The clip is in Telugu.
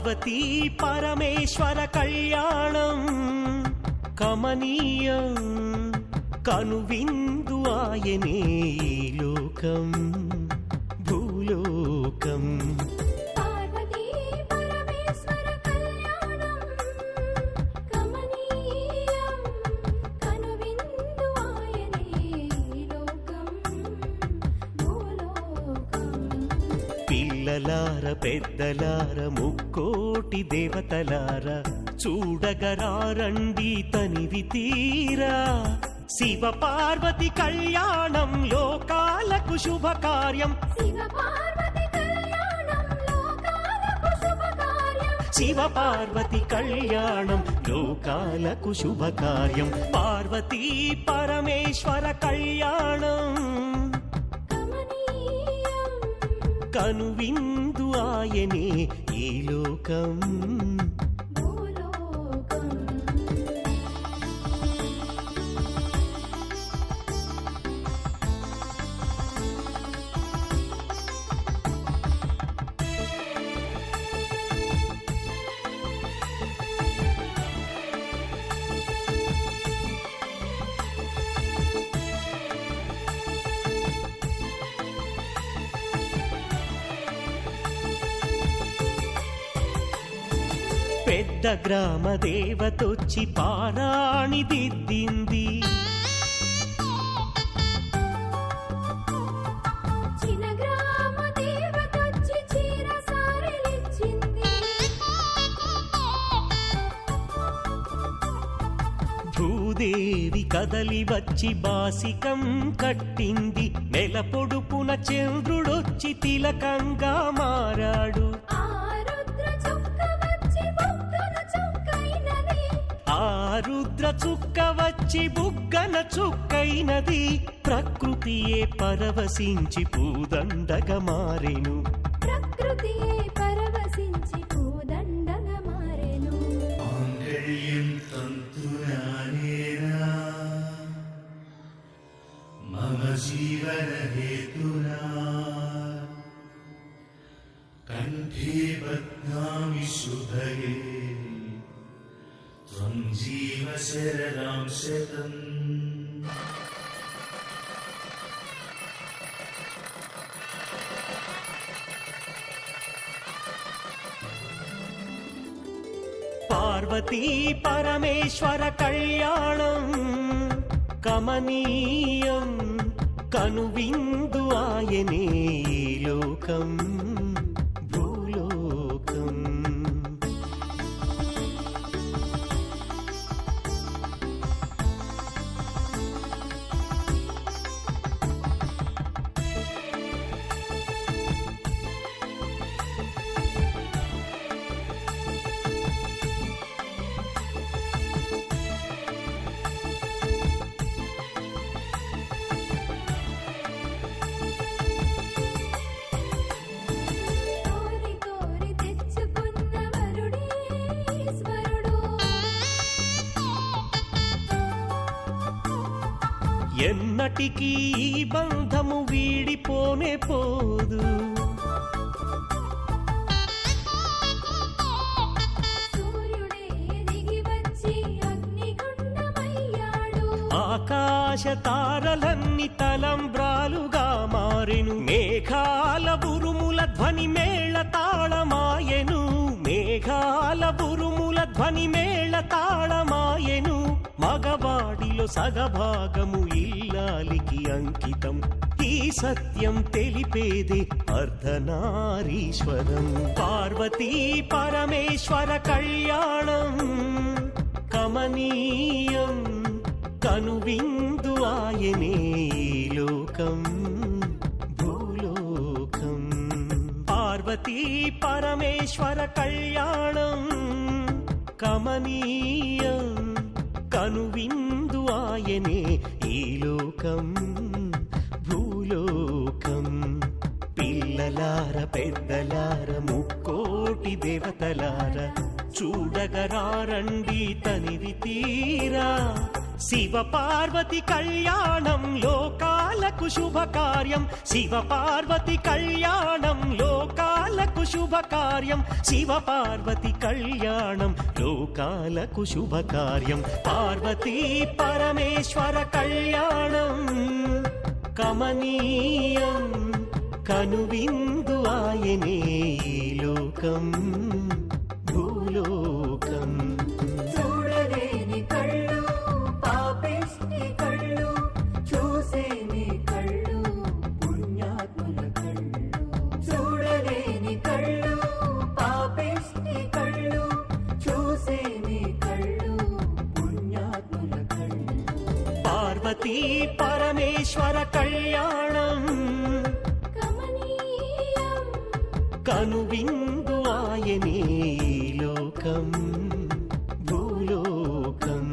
పార్వతీ పరమేశ్వర కళ్యాణం కమనీయం కనువిందు ఆయనే ఈ లోకం భూలోకం. పార్వతీ పరమేశ్వర కళ్యాణం కమనీయం కనువిందు ఆయనే ఈ లోకం భూలోకం. పిల్లలార పెద్దలార ముక్కోటి దేవతలార చూడగరారండి తనివి తీరా. శివ పార్వతి కళ్యాణం లోకాలకు శుభకార్యం. శివ పార్వతి కళ్యాణం లోకాలకు శుభకార్యం. శివ పార్వతి కళ్యాణం లోకాలకు శుభకార్యం. పార్వతీ పరమేశ్వర కళ్యాణం కమనీయం కనువిందు ఆయనే ఈ లోకం భూలోకం. పెద్ద గ్రామ దేవతొచ్చి పారాణి దిద్దింది. చిన్న గ్రామ దేవతొచ్చి చీర సారెలిచ్చింది. భూదేవి కదలి వచ్చి బాసికం కట్టింది. నెల పొడుపున చంద్రుడొచ్చి తిలకంగా మారాడు. ఆ రుద్ర చుక్క వచ్చి బుగ్గన చుక్కైనది. ఆ రుద్ర చుక్క వచ్చి బుగ్గన చుక్కైనది. ప్రకృతియే పరవశించి పూదండగా మారెను. ప్రకృతియే పరవశించి పూదండగా మారెను. మాంగళ్యం తంతునానేనా మమ జీవన హేతునా కంఠే బధ్నామి శుభగే త్వం జీవ శరదాం శతం. పార్వతీ పరమేశ్వర కళ్యాణం కమనీయం కనువిందు ఆయనే ఈ లోకం భూలోకం. కోరి కోరి తెచ్చుకున్న వరుడే ఈశ్వరుడు. ఎన్నటికీ ఈ బంధము వీడిపోనే పోదు. సూర్యుడే దిగి వచ్చి అగ్నిగుండమయ్యాడు. ఆకాశ తారలన్నీ తలంబ్రాలుగా మారెను. మేఘాల ఉరుముల ధ్వని మేళ తాళమాయెను. మేఘాల ఉరుముల ధ్వని మేళ తాళమాయెను. మగవాడిలో సగభాగము ఇల్లాలికి అంకితం. ఈ సత్యం తెలిపేదే అర్ధనారీశ్వరం. పార్వతీ పరమేశ్వర కళ్యాణం కమనీయం కనువిందు ఆయనే ఈ లోకం భూలోకం. పార్వతీ పరమేశ్వర కళ్యాణం కమనీయం కనువిందు ఆయనే ఈ లోకం భూలోకం. పిల్లలార పెద్దలార ముక్కోటి దేవతలార చూడగరారండి తనివి తీరా. శివ పార్వతి కళ్యాణం లోకాలకు శుభకార్యం. శివ పార్వతి కళ్యాణం లోకాలకు శుభకార్యం శివ పార్వతి కళ్యాణం లోకాలకు శుభకార్యం పార్వతీ పరమేశ్వర కళ్యాణం కమనీయం కనువిందు ఆయనే ఈ లోకం భూలోకం చూడలేని కళ్ళు పాపిష్టి కళ్ళు చూసేని కళ్ళు పుణ్యాత్ముల కళ్ళు చూడలేని కళ్ళు పాపిష్టి కళ్ళు చూసేని కళ్ళు పుణ్యాత్ముల కళ్ళు పార్వతీ పరమేశ్వర కళ్యాణం కమనీయం కనువిందు ఆయనే ఈ లోకం భూలోకం